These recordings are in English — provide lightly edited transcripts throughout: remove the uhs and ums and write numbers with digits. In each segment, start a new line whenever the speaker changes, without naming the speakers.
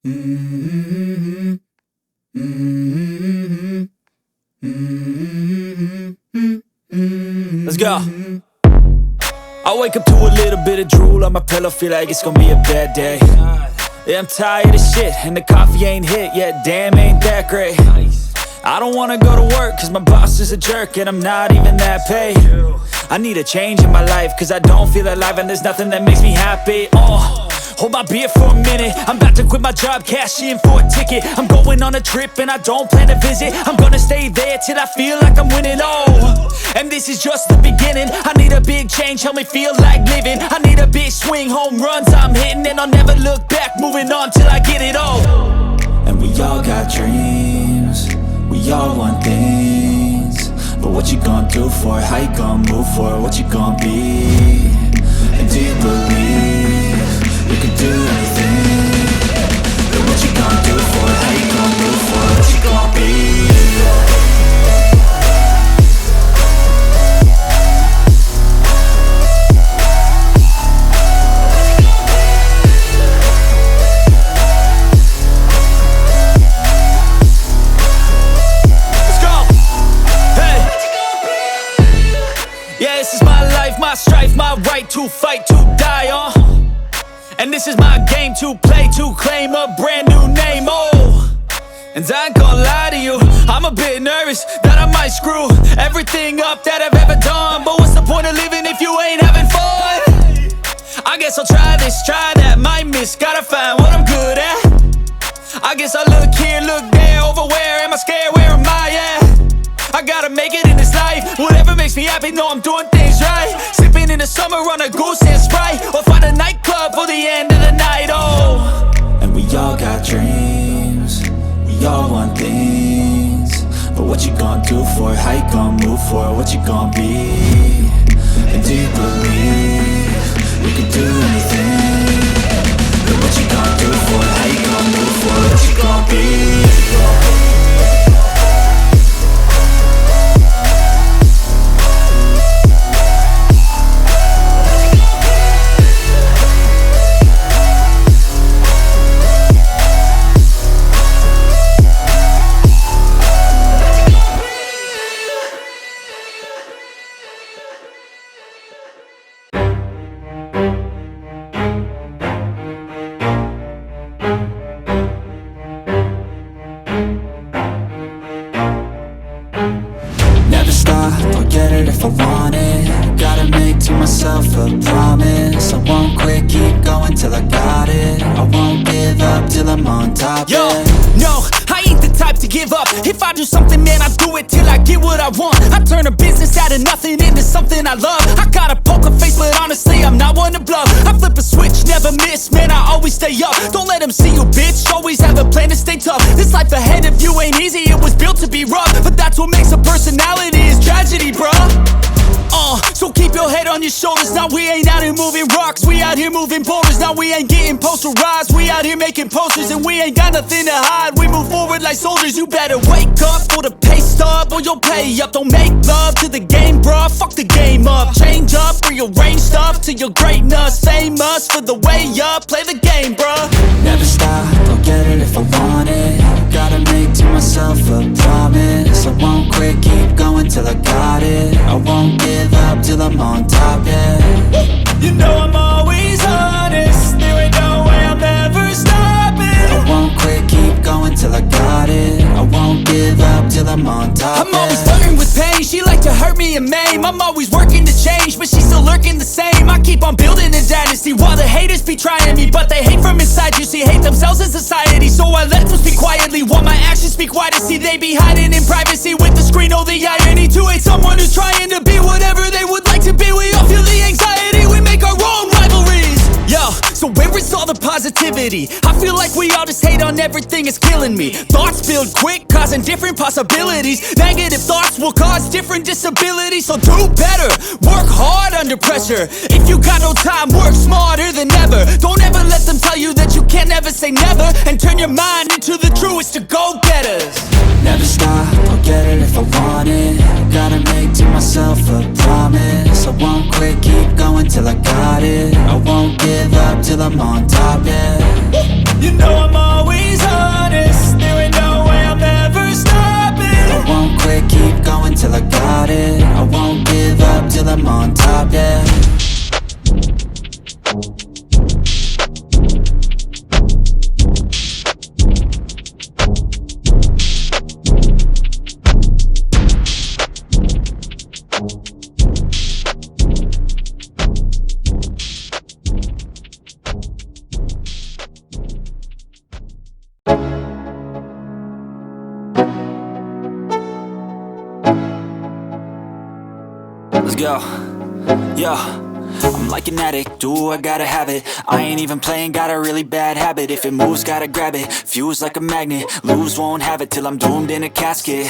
Let's go. I wake up to a little bit of drool on my pillow, feel like it's gonna be a bad day. Yeah, I'm tired of shit, and the coffee ain't hit yet, damn, ain't that great. I don't wanna go to work, cause my boss is a jerk, and I'm not even that paid. I need a change in my life, cause I don't feel alive, and there's nothing that makes me happy. Hold my beer for a minute, I'm about to quit my job, cash in for a ticket. I'm going on a trip and I don't plan to visit. I'm gonna stay there till I feel like I'm winning, and this is just the beginning. I need a big change, help me feel like living. I need a big swing, home runs I'm hitting, and I'll never look back, moving on till I get it all. And we all got dreams, we all want things, but what you gonna do for it? How you gonna move for it? What you gonna be? And do you believe you can do anything? But what you gonna do for it? How you gonna move for it? What you gonna be? My strife, my right to fight, to die on. And this is my game to play, to claim a brand new name, And I ain't gonna lie to you, I'm a bit nervous that I might screw everything up that I've ever done. But what's the point of living if you ain't having fun? I guess I'll try this, try that, might miss, gotta find what I'm good at. I guess I look here, look there, over where am I scared, where am I at? I gotta make it in this life, whatever makes me happy, know I'm doing things right. Sipping in the summer on a goose and Sprite, or find a nightclub for the end of the night, And we all got dreams, we all want things, but what you gonna do for it? How you gonna move for it? What you gonna be? And do you believe you can do anything? But what you gonna do for it? How you gonna move for it? What you gonna be? If I want it, gotta make to myself a promise. I won't quit, keep going till I got it. I won't give up till I'm on top. Yo, no, I ain't the type to give up. If I do something, man, I do it till I get what I want. I turn a business out of nothing into something I love. I got a poker face, but honestly, I'm not one to bluff. I flip a switch, never miss, man, I always stay up. Don't let them see you, bitch, always have a plan to stay tough. This life ahead of you ain't easy, it was built to be rough. But that's what makes a personality, is tragedy, bruh. So keep your head on your shoulders. Now we ain't out here moving rocks, we out here moving boulders. Now we ain't getting posterized, we out here making posters. And we ain't got nothing to hide, we move forward like soldiers. You better wake up for the pay stub, or you'll pay up. Don't make love to the game, bruh, fuck the game up. Change up, rearrange stuff to your greatness. Famous for the way up, play the game, bruh. Never stop, I'll get it if I want it. Gotta make to myself a promise. I won't quit, keep going till I got it. I won't give up till I'm on top, yeah. You know I'm always honest, there ain't no way I'm ever stopping. I won't quit, keep going till I got it. I won't give up till I'm on top, I'm always flirting with pain, she like to hurt me and maim. I'm always working to change, but she's still lurking the same. I keep on building a dynasty while the haters be trying me, but they hate from inside. You see, hate themselves in society, so I let them speak quietly while my actions speak wider. See, they be hiding in privacy with the screen. Oh, the irony to hate someone who's trying to be whatever they would like to be. We all feel the anxiety, we make our own rivalries. Yo, so where is all the positivity? I feel like we all just hate on everything, it's killing me. Thoughts build quick, causing different possibilities. Negative thoughts will cause different disabilities. So do better, work hard under pressure. If you got no time, work smarter than ever. Don't ever let them tell you that you can't ever say never, and turn your mind into the truest of go-getters. Never stop, I'll get it if I want it. Gotta make to myself a promise. I won't quit, keep going till I got it. I won't give up till I'm on top, yeah. You know I'm always Yo, yo, I'm like an addict, do I gotta have it. I ain't even playing, got a really bad habit. If it moves, gotta grab it, fuse like a magnet. Lose, won't have it till I'm doomed in a casket.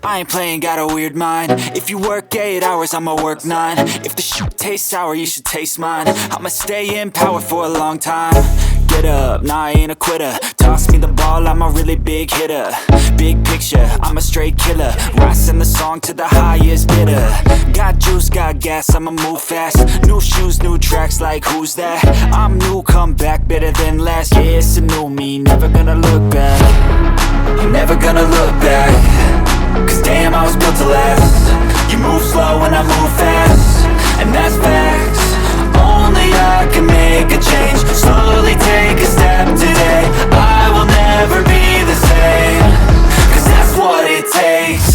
I ain't playing, got a weird mind. If you work 8 hours, I'ma work 9. If the shit tastes sour, you should taste mine. I'ma stay in power for a long time. Get up, nah, I ain't a quitter. Toss me the ball, I'm a really big hitter. Big picture, I'm a straight killer. Rising the song to the highest bidder. Got juice, got gas, I'ma move fast. New shoes, new tracks, like who's that? I'm new, come back, better than last. Yeah, it's a new me, never gonna look back. I'm never gonna look back. Cause damn, I was built to last. You move slow and I move fast, and that's facts. Only I can make a change. Slowly take a step today. I will never be the same. Cause that's what it takes.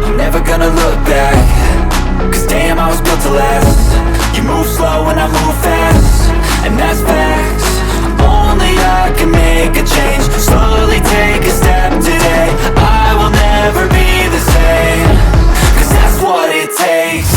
I'm never gonna look back. Cause damn, I was built to last. You move slow and I move fast, and that's facts. Only I can make a change. Slowly take a step today. I will never be the same. Cause that's what it takes.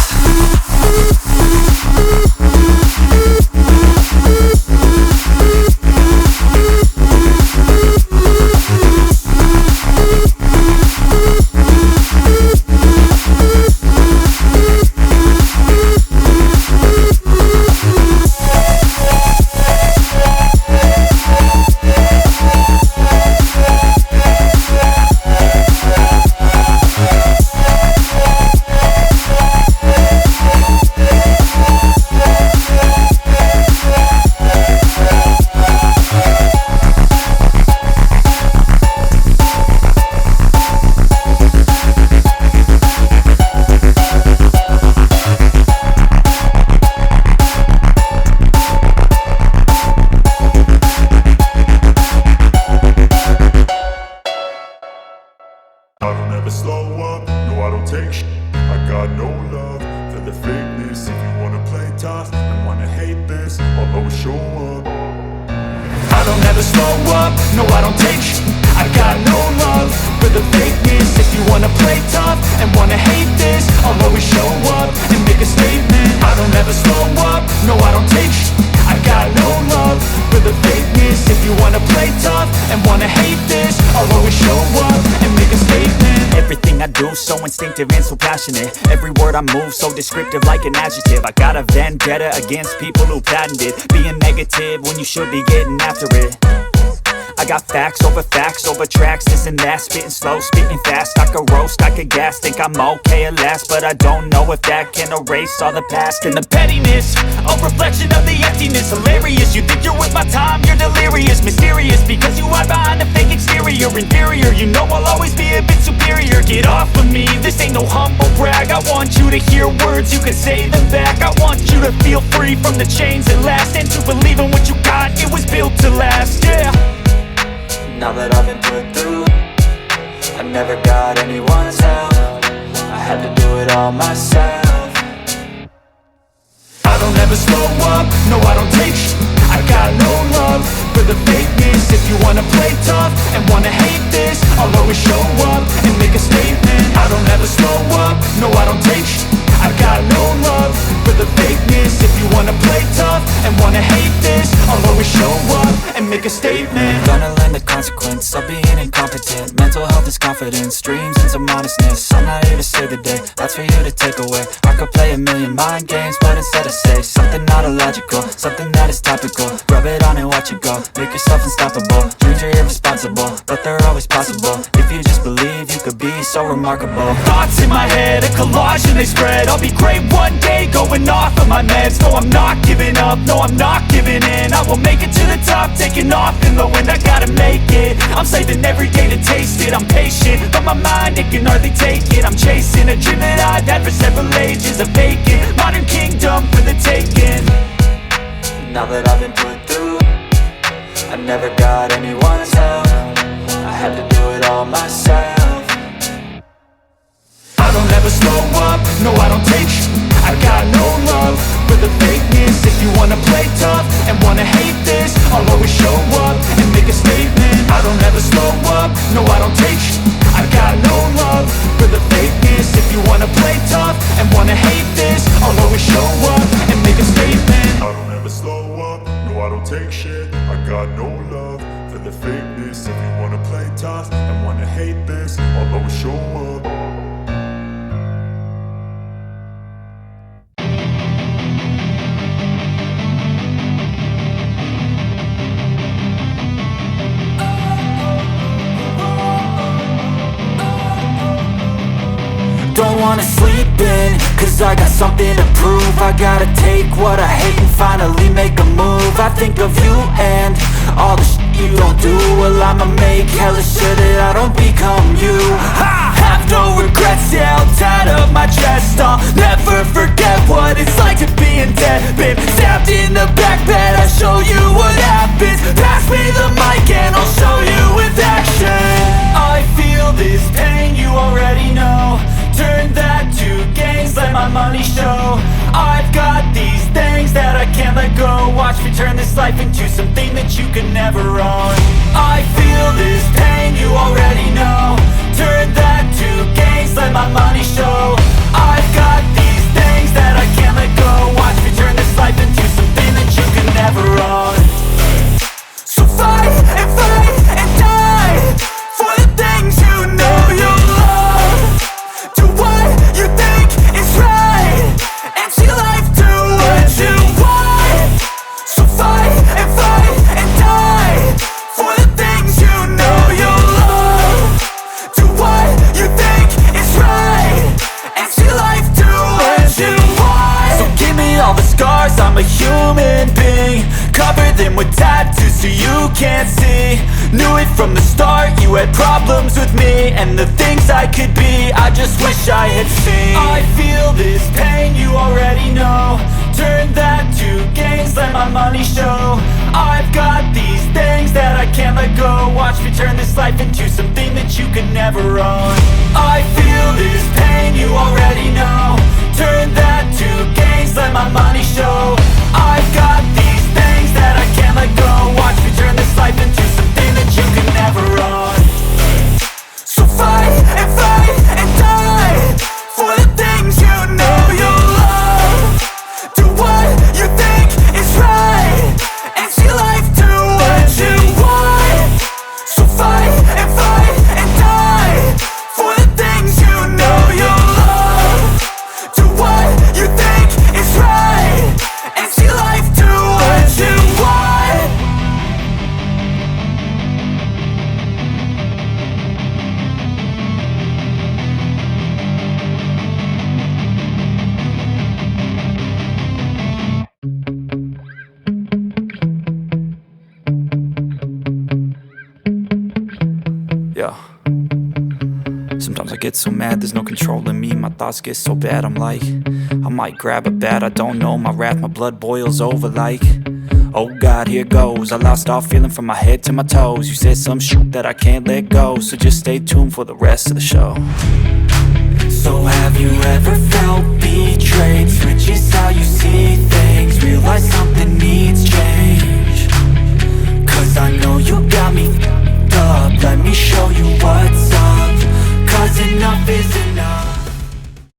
Instinctive and so passionate. Every word I move so descriptive like an adjective. I got a vendetta against people who patented being negative when you should be getting after it. I got facts over tracks, this and that. Spitting slow, spitting fast. I could roast, I could gas. Think I'm okay at last, but I don't know if that can erase all the past. And the pettiness, a reflection of the emptiness. Hilarious, you think you're with my time, you're delirious. Mysterious, because you hide behind a fake exterior. Inferior, you know I'll always be a bit superior. Get off of me, this ain't no humble brag. I want you to hear words, you can say them back. I want you to feel free from the chains that last, and to believe in what you got, it was built to last, yeah.
Now that I've been put through, I never got anyone's help. I had to do it all myself.
I don't ever slow up, no I don't take sh**. I got no love for the fakeness. If you wanna play tough and wanna hate this, I'll always show up and make a statement. I don't ever slow up, no I don't take sh**. I got no love for the fakeness. If you wanna play tough and wanna hate this, I'll always show up and make a statement.
Gonna learn the consequence of being incompetent. Mental health is confidence, dreams and some honestness. I'm not here to save the day, that's for you to take away. I could play a million mind games, but instead I say something
something not illogical, something that is topical. Rub it on and watch it go, make yourself unstoppable. Dreams are irresponsible, but they're always possible. If you just believe, you could be so remarkable.
Thoughts in my head, a collage and they spread. I'll be great one day, going off of my meds. No, I'm not giving up, no, I'm not giving in. I will make it to the top, taking off in the wind. I gotta make it, I'm saving every day to taste it. I'm patient, but my mind, it can hardly take it. I'm chasing a dream that I've had for several ages. A vacant, modern kingdom for the taking.
Now that I've been put through, I never got anyone's help. I had to do it all myself.
I don't ever slow up, no I don't take sh**. I got no love for the fakeness. If you wanna play tough and wanna hate this, I'll always show up and make a statement. I don't ever slow up, no I don't take sh**. I got no love for the fakeness. If you wanna play tough and wanna hate this, I'll always show up and make a statement.
I don't ever slow up, no I don't take shit. I got no love for the fakeness. If you wanna play tough and wanna hate this, I'll always show up.
Don't wanna sleep in, cause I got something to prove. I gotta take what I hate and finally make a move. I think of you and all the shit you don't do. Well, I'ma make hella sure that I don't become you.
I have no regrets, yeah, I'll tie up my chest. I'll never forget what it's like to be in debt. Been stabbed in the back bed, I'll show you what happens. Pass me the mic and I'll show you with action. I feel this pain, you already know. Turn that to gains, let my money show. I've got these things that I can't let go. Watch me turn this life into something that you can never own. I feel this pain, you already know. Turn that to gains, let my money show. I've got these things that I can't let go. Watch me turn this life into something that you can never own. So fight and die for the things you know you love. Do what you think is right and see life do what you want. So fight and die for the things you know you love. Do what you think is right and see life do what you want. So give me all the scars, I'm a human being. Cover them with tattoos so you can't see. Knew it from the start, you had problems with me and the things I could be, I just wish I had seen. I feel this pain, you already know. Turn that to gains, let my money show. I've got these things that I can't let go. Watch me turn this life into something that you can never own. I feel this pain, you already know. Turn that to gains, let my money show. I've got these things that I can't let go. Watch me turn this life into something that you can never own. So fight and die for the things you know you love. Do what you think is right and see life do what you want. So fight and die for the things you know you love. Do what you think is right and see life do what you want.
Yeah. Sometimes I get so mad, there's no controlling me. My thoughts get so bad, I'm like, I might grab a bat, I don't know. My wrath, my blood boils over like, oh God, here goes. I lost all feeling from my head to my toes. You said some shit that I can't let go, so just stay tuned for the rest of the show. So have you ever felt betrayed?